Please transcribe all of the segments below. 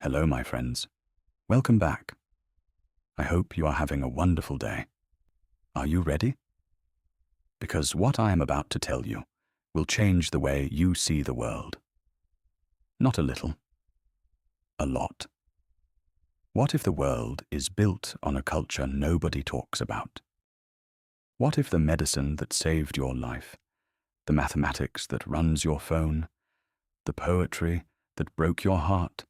Hello, my friends. Welcome back. I hope you are having a wonderful day. Are you ready? Because what I am about to tell you will change the way you see the world. Not a little. A lot. What if the world is built on a culture nobody talks about? What if the medicine that saved your life, the mathematics that runs your phone, the poetry that broke your heart,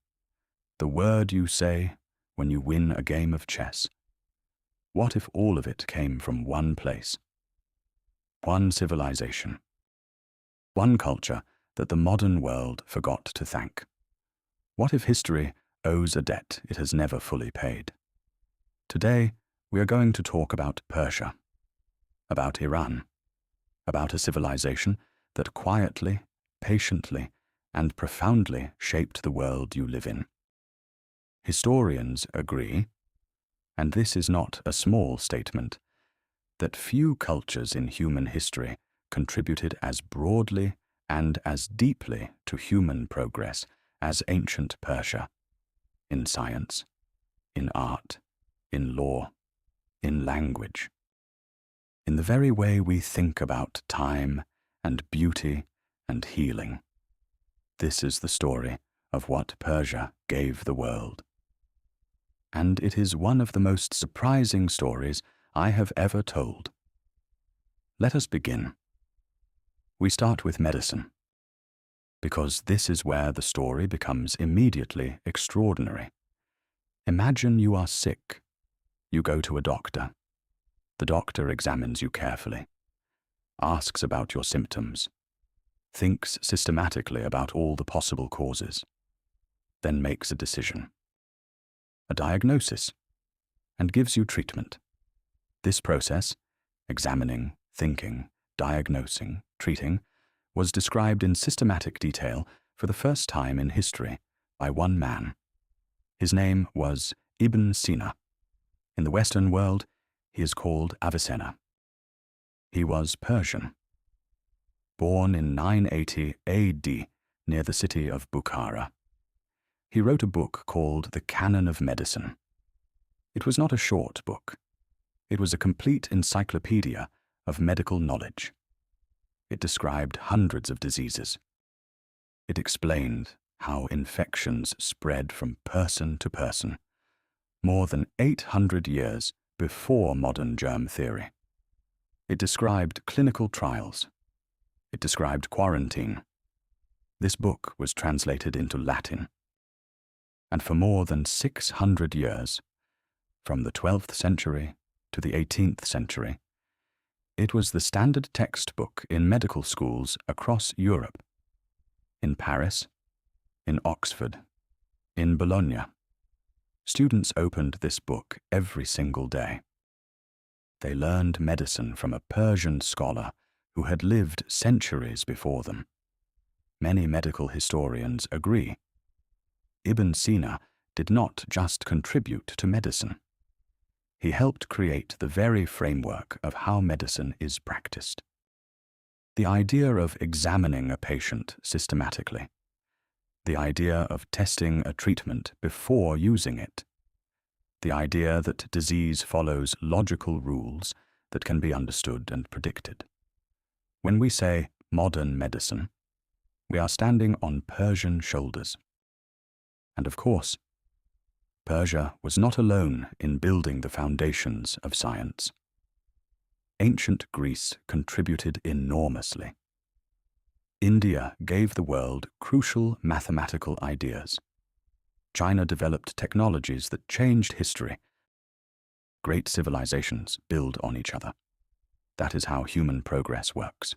the word you say when you win a game of chess, what if all of it came from one place? One civilization. One culture that the modern world forgot to thank. What if history owes a debt it has never fully paid? Today, we are going to talk about Persia, about Iran, about a civilization that quietly, patiently, and profoundly shaped the world you live in. Historians agree, and this is not a small statement, that few cultures in human history contributed as broadly and as deeply to human progress as ancient Persia, in science, in art, in law, in language, in the very way we think about time and beauty and healing. This is the story of what Persia gave the world. And it is one of the most surprising stories I have ever told. Let us begin. We start with medicine, because this is where the story becomes immediately extraordinary. Imagine you are sick. You go to a doctor. The doctor examines you carefully, asks about your symptoms, thinks systematically about all the possible causes, then makes a decision, a diagnosis, and gives you treatment. This process, examining, thinking, diagnosing, treating, was described in systematic detail for the first time in history by one man. His name was Ibn Sina. In the Western world, he is called Avicenna. He was Persian. Born in 980 AD near the city of Bukhara. He wrote a book called The Canon of Medicine. It was not a short book. It was a complete encyclopedia of medical knowledge. It described hundreds of diseases. It explained how infections spread from person to person, more than 800 years before modern germ theory. It described clinical trials. It described quarantine. This book was translated into Latin. And for more than 600 years, from the 12th century to the 18th century, it was the standard textbook in medical schools across Europe, in Paris, in Oxford, in Bologna. Students opened this book every single day. They learned medicine from a Persian scholar who had lived centuries before them. Many medical historians agree. Ibn Sina did not just contribute to medicine. He helped create the very framework of how medicine is practiced. The idea of examining a patient systematically. The idea of testing a treatment before using it. The idea that disease follows logical rules that can be understood and predicted. When we say modern medicine, we are standing on Persian shoulders. And of course, Persia was not alone in building the foundations of science. Ancient Greece contributed enormously. India gave the world crucial mathematical ideas. China developed technologies that changed history. Great civilizations build on each other. That is how human progress works.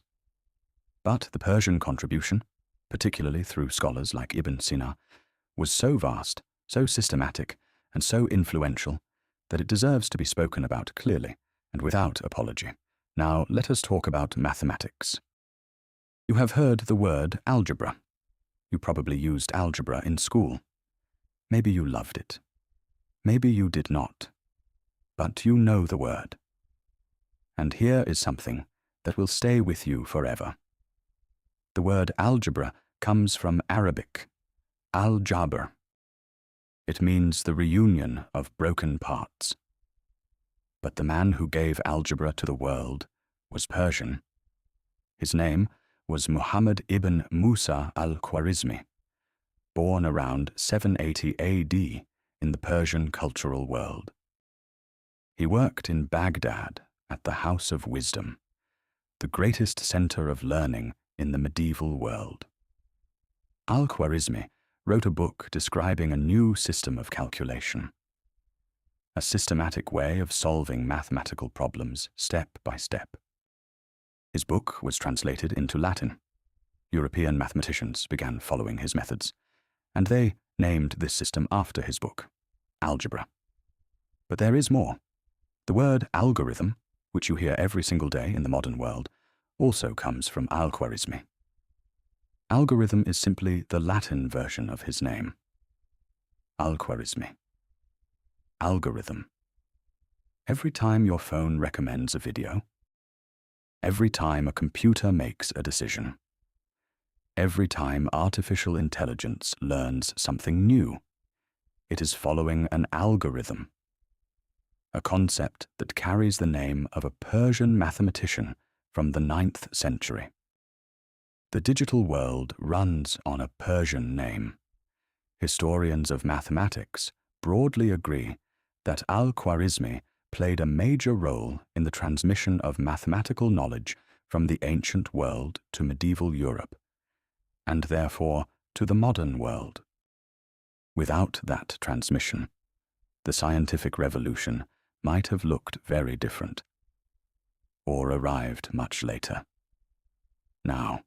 But the Persian contribution, particularly through scholars like Ibn Sina, was so vast, so systematic, and so influential that it deserves to be spoken about clearly and without apology. Now let us talk about mathematics. You have heard the word algebra. You probably used algebra in school. Maybe you loved it. Maybe you did not. But you know the word. And here is something that will stay with you forever. The word algebra comes from Arabic, al-jabr. It means the reunion of broken parts. But the man who gave algebra to the world was Persian. His name was Muhammad ibn Musa al-Khwarizmi, born around 780 AD in the Persian cultural world. He worked in Baghdad at the House of Wisdom, the greatest center of learning in the medieval world. Al-Khwarizmi wrote a book describing a new system of calculation, a systematic way of solving mathematical problems step by step. His book was translated into Latin. European mathematicians began following his methods, and they named this system after his book, algebra. But there is more. The word algorithm, which you hear every single day in the modern world, also comes from Al-Khwarizmi. Algorithm is simply the Latin version of his name. Al-Khwarizmi. Algorithm. Every time your phone recommends a video, every time a computer makes a decision, every time artificial intelligence learns something new, it is following an algorithm, a concept that carries the name of a Persian mathematician from the 9th century. The digital world runs on a Persian name. Historians of mathematics broadly agree that Al-Khwarizmi played a major role in the transmission of mathematical knowledge from the ancient world to medieval Europe, and therefore to the modern world. Without that transmission, the scientific revolution might have looked very different, or arrived much later. Now,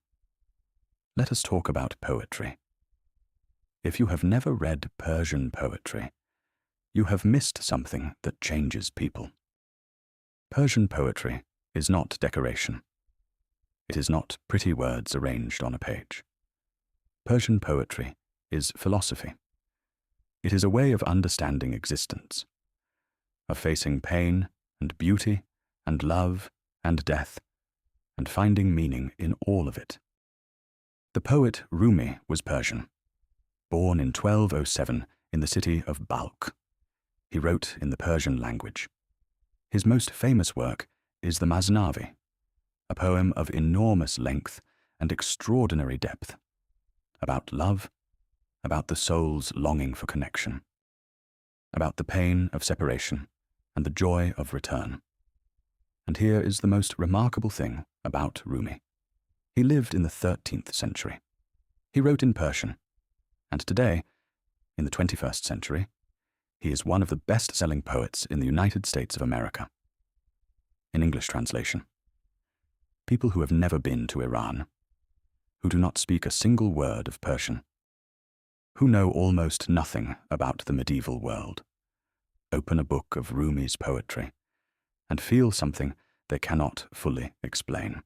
let us talk about poetry. If you have never read Persian poetry, you have missed something that changes people. Persian poetry is not decoration. It is not pretty words arranged on a page. Persian poetry is philosophy. It is a way of understanding existence, of facing pain and beauty and love and death, and finding meaning in all of it. The poet Rumi was Persian, born in 1207 in the city of Balkh. He wrote in the Persian language. His most famous work is the Masnavi, a poem of enormous length and extraordinary depth, about love, about the soul's longing for connection, about the pain of separation and the joy of return. And here is the most remarkable thing about Rumi. He lived in the 13th century. He wrote in Persian, and today, in the 21st century, he is one of the best-selling poets in the United States of America. In English translation, people who have never been to Iran, who do not speak a single word of Persian, who know almost nothing about the medieval world, open a book of Rumi's poetry and feel something they cannot fully explain.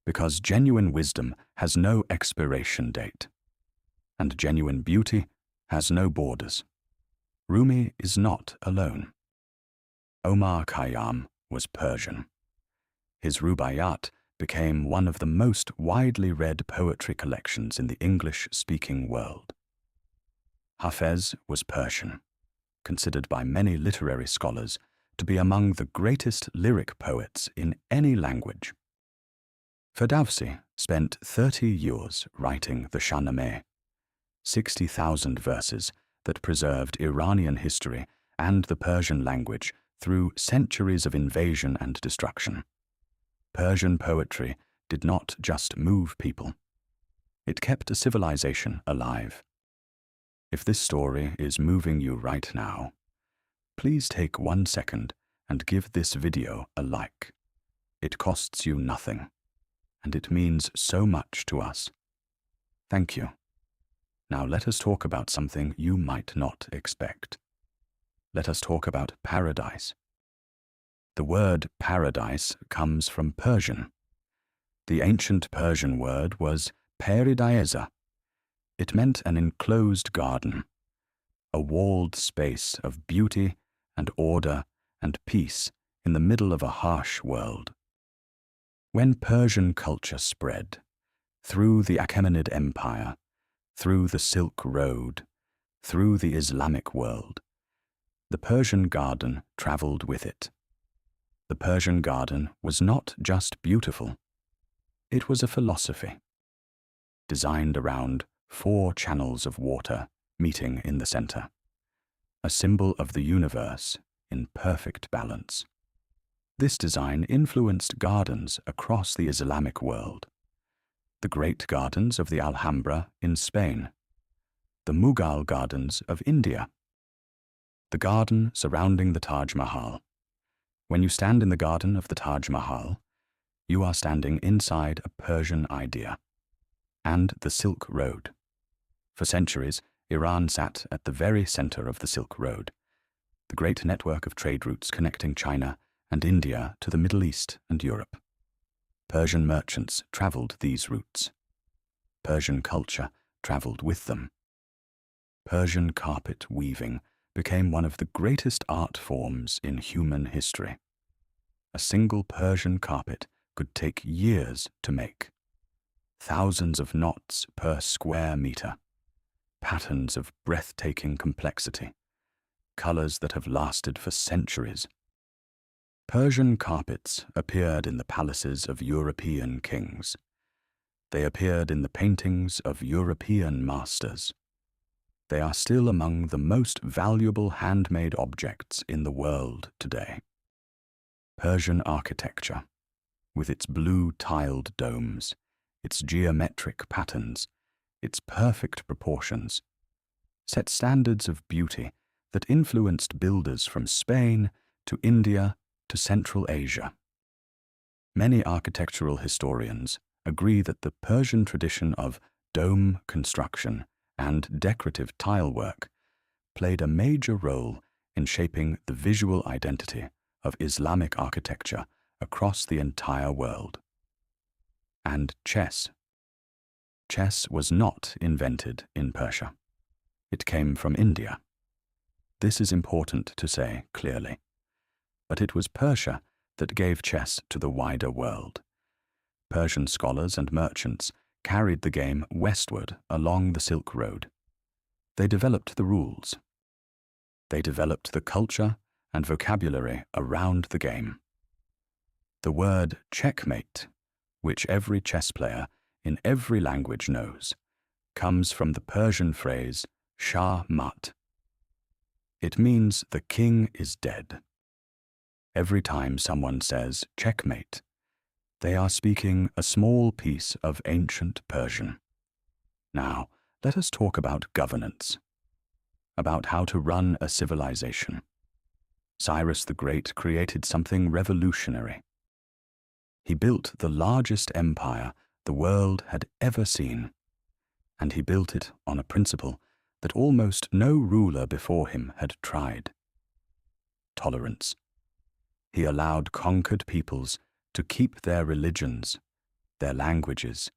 Because genuine wisdom has no expiration date, and genuine beauty has no borders. Rumi is not alone. Omar Khayyam was Persian. His Rubaiyat became one of the most widely read poetry collections in the English-speaking world. Hafez was Persian, considered by many literary scholars to be among the greatest lyric poets in any language. Ferdowsi spent 30 years writing the Shahnameh, 60,000 verses that preserved Iranian history and the Persian language through centuries of invasion and destruction. Persian poetry did not just move people. It kept a civilization alive. If this story is moving you right now, please take 1 second and give this video a like. It costs you nothing, and it means so much to us. Thank you. Now let us talk about something you might not expect. Let us talk about paradise. The word paradise comes from Persian. The ancient Persian word was peridaeza. It meant an enclosed garden, a walled space of beauty and order and peace in the middle of a harsh world. When Persian culture spread, through the Achaemenid Empire, through the Silk Road, through the Islamic world. The Persian garden traveled with it. The Persian garden was not just beautiful. It was a philosophy, designed around 4 channels of water meeting in the center, a symbol of the universe in perfect balance. This design influenced gardens across the Islamic world. The great gardens of the Alhambra in Spain, the Mughal gardens of India, the garden surrounding the Taj Mahal. When you stand in the garden of the Taj Mahal, you are standing inside a Persian idea. And the Silk Road. For centuries, Iran sat at the very center of the Silk Road, the great network of trade routes connecting China and India to the Middle East and Europe. Persian merchants traveled these routes. Persian culture traveled with them. Persian carpet weaving became one of the greatest art forms in human history. A single Persian carpet could take years to make. Thousands of knots per square meter, patterns of breathtaking complexity, colors that have lasted for centuries. Persian carpets appeared in the palaces of European kings. They appeared in the paintings of European masters. They are still among the most valuable handmade objects in the world today. Persian architecture, with its blue tiled domes, its geometric patterns, its perfect proportions, set standards of beauty that influenced builders from Spain to India to Central Asia. Many architectural historians agree that the Persian tradition of dome construction and decorative tile work played a major role in shaping the visual identity of Islamic architecture across the entire world. And chess. Chess was not invented in Persia. It came from India. This is important to say clearly. But it was Persia that gave chess to the wider world. Persian scholars and merchants carried the game westward along the Silk Road. They developed the rules. They developed the culture and vocabulary around the game. The word checkmate, which every chess player in every language knows, comes from the Persian phrase Shah Mat. It means the king is dead. Every time someone says checkmate, they are speaking a small piece of ancient Persian. Now, let us talk about governance, about how to run a civilization. Cyrus the Great created something revolutionary. He built the largest empire the world had ever seen, and he built it on a principle that almost no ruler before him had tried: tolerance. He allowed conquered peoples to keep their religions, their languages,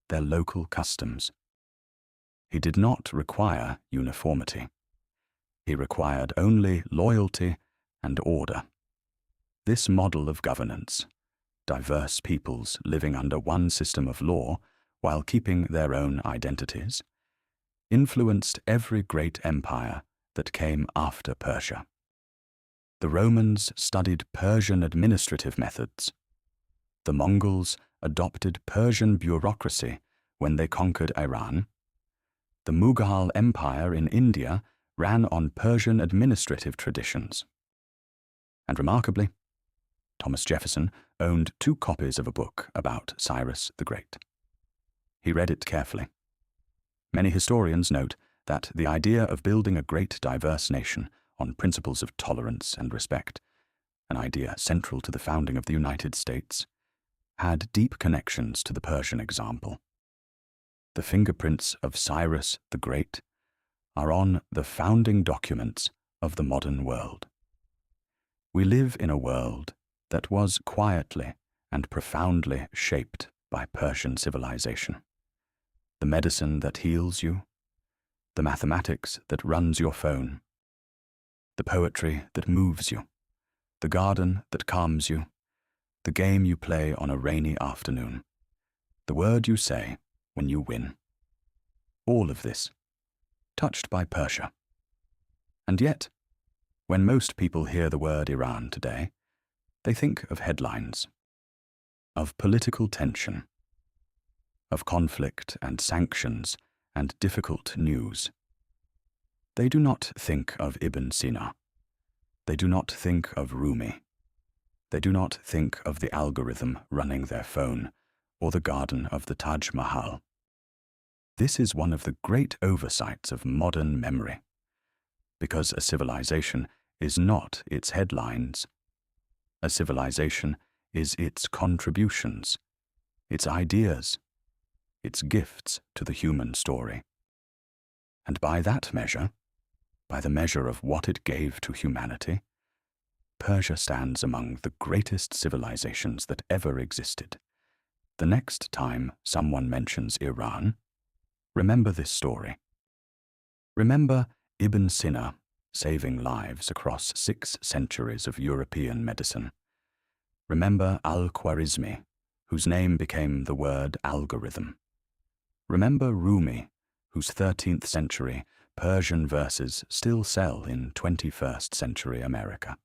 their local customs. He did not require uniformity. He required only loyalty and order. This model of governance, diverse peoples living under one system of law while keeping their own identities, influenced every great empire that came after Persia. The Romans studied Persian administrative methods. The Mongols adopted Persian bureaucracy when they conquered Iran. The Mughal Empire in India ran on Persian administrative traditions. And remarkably, Thomas Jefferson owned 2 copies of a book about Cyrus the Great. He read it carefully. Many historians note that the idea of building a great diverse nation on principles of tolerance and respect, an idea central to the founding of the United States, had deep connections to the Persian example. The fingerprints of Cyrus the Great are on the founding documents of the modern world. We live in a world that was quietly and profoundly shaped by Persian civilization. The medicine that heals you, the mathematics that runs your phone, the poetry that moves you, the garden that calms you, the game you play on a rainy afternoon, the word you say when you win. All of this touched by Persia. And yet, when most people hear the word Iran today, they think of headlines, of political tension, of conflict and sanctions and difficult news. They do not think of Ibn Sina. They do not think of Rumi. They do not think of the algorithm running their phone or the garden of the Taj Mahal. This is one of the great oversights of modern memory, because a civilization is not its headlines. A civilization is its contributions, its ideas, its gifts to the human story. And by that measure, by the measure of what it gave to humanity, Persia stands among the greatest civilizations that ever existed. The next time someone mentions Iran, remember this story. Remember Ibn Sina saving lives across 6 centuries of European medicine. Remember Al-Khwarizmi, whose name became the word algorithm. Remember Rumi, whose 13th century Persian verses still sell in 21st century America.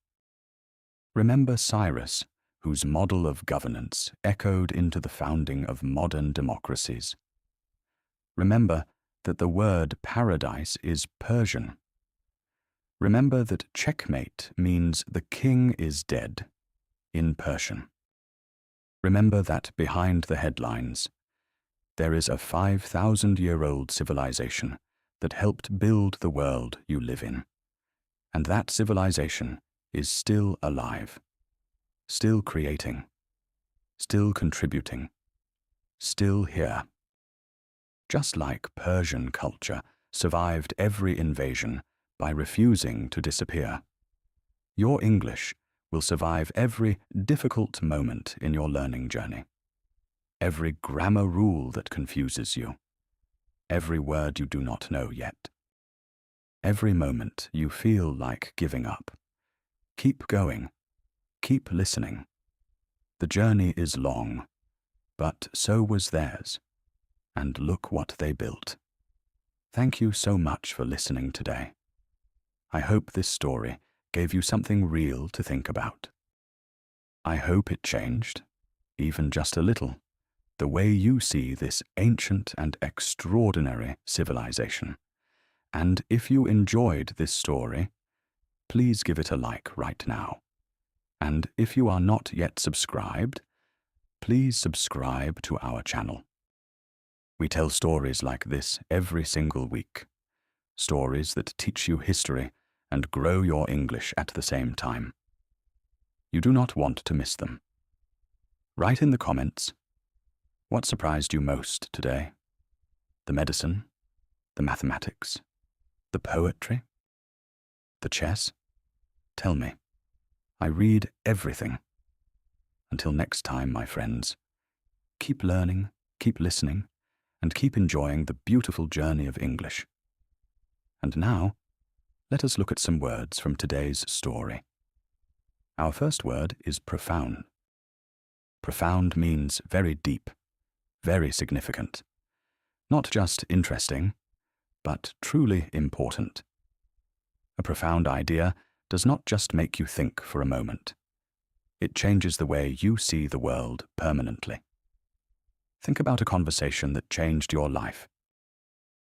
Remember Cyrus, whose model of governance echoed into the founding of modern democracies. Remember that the word paradise is Persian. Remember that checkmate means the king is dead in Persian. Remember that behind the headlines, there is a 5,000-year-old civilization that helped build the world you live in. And that civilization is still alive, still creating, still contributing, still here. Just like Persian culture survived every invasion by refusing to disappear, your English will survive every difficult moment in your learning journey, every grammar rule that confuses you, every word you do not know yet, every moment you feel like giving up. Keep going, keep listening. The journey is long, but so was theirs, and look what they built. Thank you so much for listening today. I hope this story gave you something real to think about. I hope it changed, even just a little, the way you see this ancient and extraordinary civilization. And if you enjoyed this story, please give it a like right now. And if you are not yet subscribed, please subscribe to our channel. We tell stories like this every single week. Stories that teach you history and grow your English at the same time. You do not want to miss them. Write in the comments, what surprised you most today? The medicine, the mathematics, the poetry, the chess? Tell me. I read everything. Until next time, my friends, keep learning, keep listening, and keep enjoying the beautiful journey of English. And now, let us look at some words from today's story. Our first word is profound. Profound means very deep, very significant. Not just interesting, but truly important. A profound idea does not just make you think for a moment. It changes the way you see the world permanently. Think about a conversation that changed your life.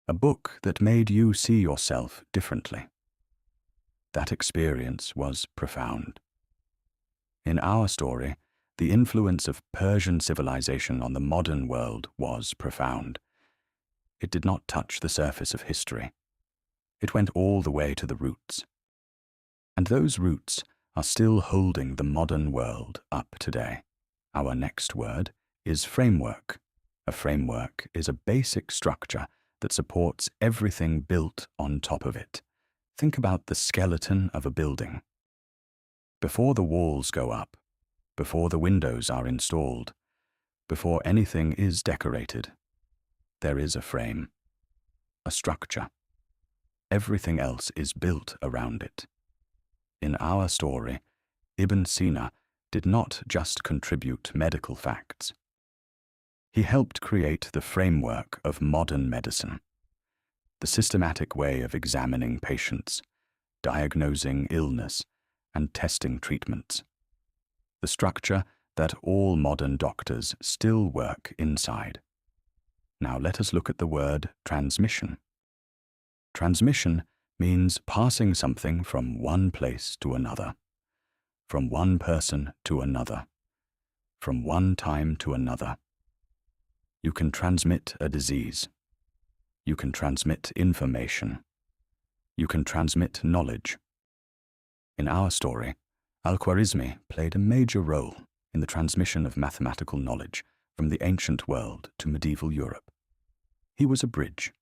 A book that made you see yourself differently. That experience was profound. In our story, the influence of Persian civilization on the modern world was profound. It did not touch the surface of history. It went all the way to the roots. And those roots are still holding the modern world up today. Our next word is framework. A framework is a basic structure that supports everything built on top of it. Think about the skeleton of a building. Before the walls go up, before the windows are installed, before anything is decorated, there is a frame, a structure. Everything else is built around it. In our story, Ibn Sina did not just contribute medical facts. He helped create the framework of modern medicine. the systematic way of examining patients, diagnosing illness, and testing treatments. The structure that all modern doctors still work inside. Now let us look at the word transmission. Transmission means passing something from one place to another, from one person to another, from one time to another. You can transmit a disease. You can transmit information. You can transmit knowledge. In our story, Al-Khwarizmi played a major role in the transmission of mathematical knowledge from the ancient world to medieval Europe. He was a bridge.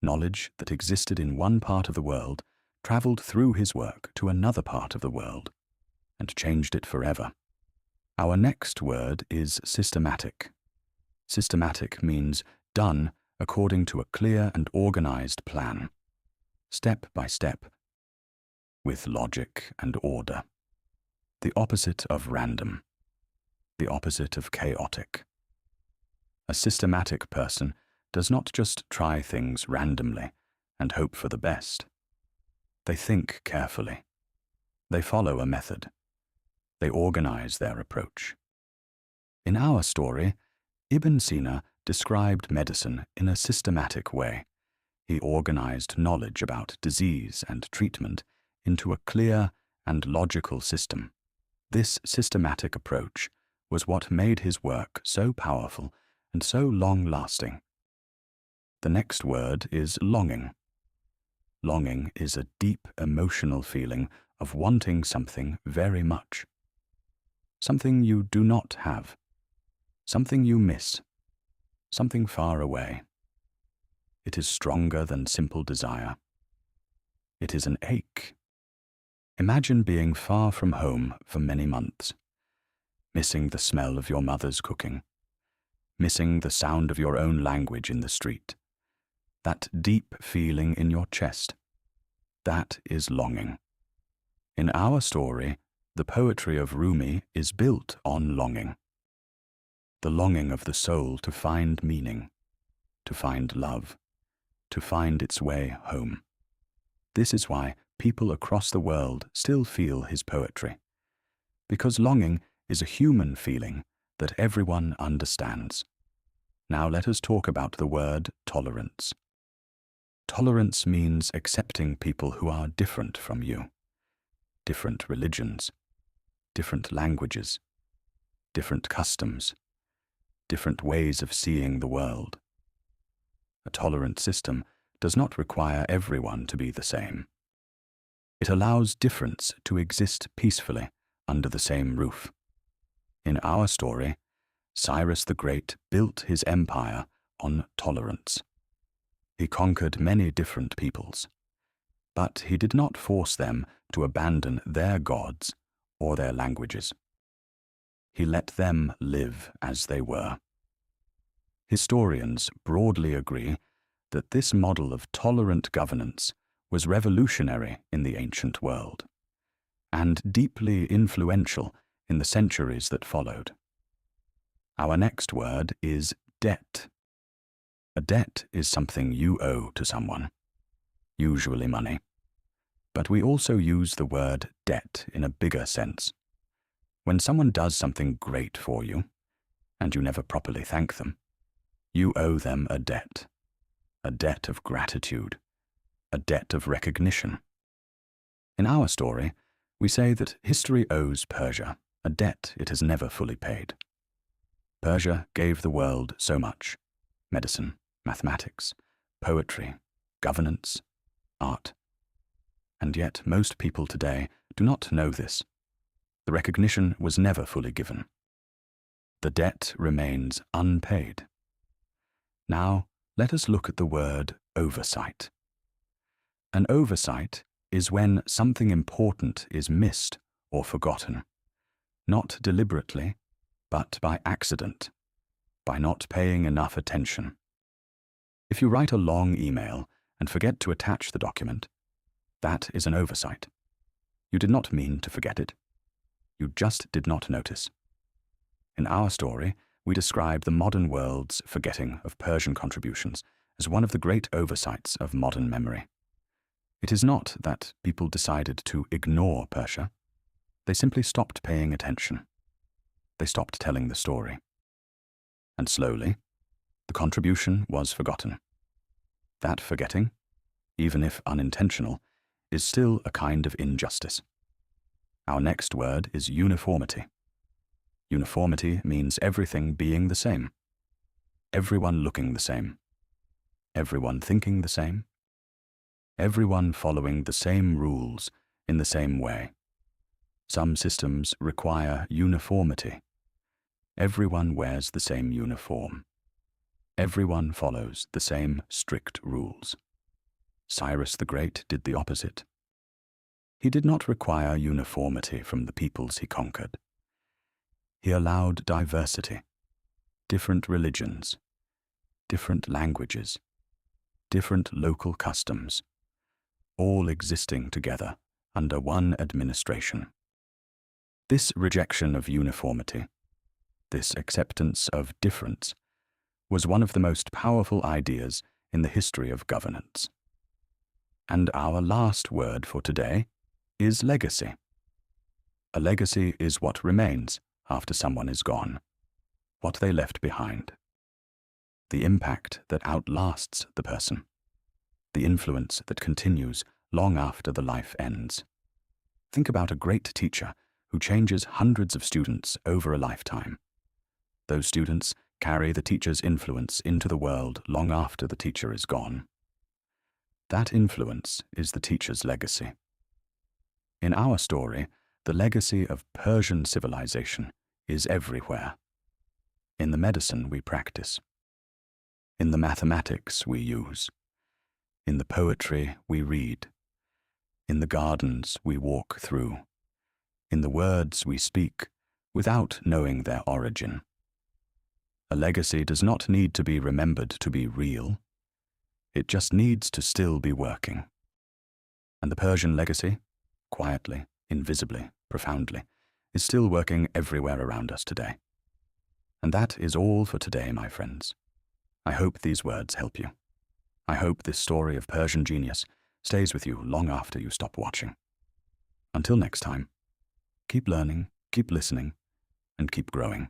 Knowledge that existed in one part of the world traveled through his work to another part of the world and changed it forever. Our next word is systematic. Systematic means done according to a clear and organized plan, step by step, with logic and order. The opposite of random, the opposite of chaotic. A systematic person does not just try things randomly and hope for the best. They think carefully. They follow a method. They organize their approach. In our story, Ibn Sina described medicine in a systematic way. He organized knowledge about disease and treatment into a clear and logical system. This systematic approach was what made his work so powerful and so long-lasting. The next word is longing. Longing is a deep emotional feeling of wanting something very much. Something you do not have. Something you miss. Something far away. It is stronger than simple desire. It is an ache. Imagine being far from home for many months, missing the smell of your mother's cooking, missing the sound of your own language in the street. That deep feeling in your chest, that is longing. In our story, the poetry of Rumi is built on longing. The longing of the soul to find meaning, to find love, to find its way home. This is why people across the world still feel his poetry, because longing is a human feeling that everyone understands. Now let us talk about the word tolerance. Tolerance means accepting people who are different from you, different religions, different languages, different customs, different ways of seeing the world. A tolerant system does not require everyone to be the same. It allows difference to exist peacefully under the same roof. In our story, Cyrus the Great built his empire on tolerance. He conquered many different peoples, but he did not force them to abandon their gods or their languages. He let them live as they were. Historians broadly agree that this model of tolerant governance was revolutionary in the ancient world and deeply influential in the centuries that followed. Our next word is debt. A debt is something you owe to someone, usually money. But we also use the word debt in a bigger sense. When someone does something great for you, and you never properly thank them, you owe them a debt of gratitude, a debt of recognition. In our story, we say that history owes Persia a debt it has never fully paid. Persia gave the world so much: medicine, mathematics, poetry, governance, art. And yet most people today do not know this. The recognition was never fully given. The debt remains unpaid. Now, let us look at the word oversight. An oversight is when something important is missed or forgotten, not deliberately, but by accident, by not paying enough attention. If you write a long email and forget to attach the document, that is an oversight. You did not mean to forget it. You just did not notice. In our story, we describe the modern world's forgetting of Persian contributions as one of the great oversights of modern memory. It is not that people decided to ignore Persia. They simply stopped paying attention. They stopped telling the story. And slowly, the contribution was forgotten. That forgetting, even if unintentional, is still a kind of injustice. Our next word is uniformity. Uniformity means everything being the same. Everyone looking the same. Everyone thinking the same. Everyone following the same rules in the same way. Some systems require uniformity. Everyone wears the same uniform. Everyone follows the same strict rules. Cyrus the Great did the opposite. He did not require uniformity from the peoples he conquered. He allowed diversity, different religions, different languages, different local customs, all existing together under one administration. This rejection of uniformity, this acceptance of difference, was one of the most powerful ideas in the history of governance. And our last word for today is legacy. A legacy is what remains after someone is gone, what they left behind. The impact that outlasts the person, the influence that continues long after the life ends. Think about a great teacher who changes hundreds of students over a lifetime. Those students carry the teacher's influence into the world long after the teacher is gone. That influence is the teacher's legacy. In our story, the legacy of Persian civilization is everywhere. In the medicine we practice, in the mathematics we use, in the poetry we read, in the gardens we walk through, in the words we speak without knowing their origin. A legacy does not need to be remembered to be real. It just needs to still be working. And the Persian legacy, quietly, invisibly, profoundly, is still working everywhere around us today. And that is all for today, my friends. I hope these words help you. I hope this story of Persian genius stays with you long after you stop watching. Until next time, keep learning, keep listening, and keep growing.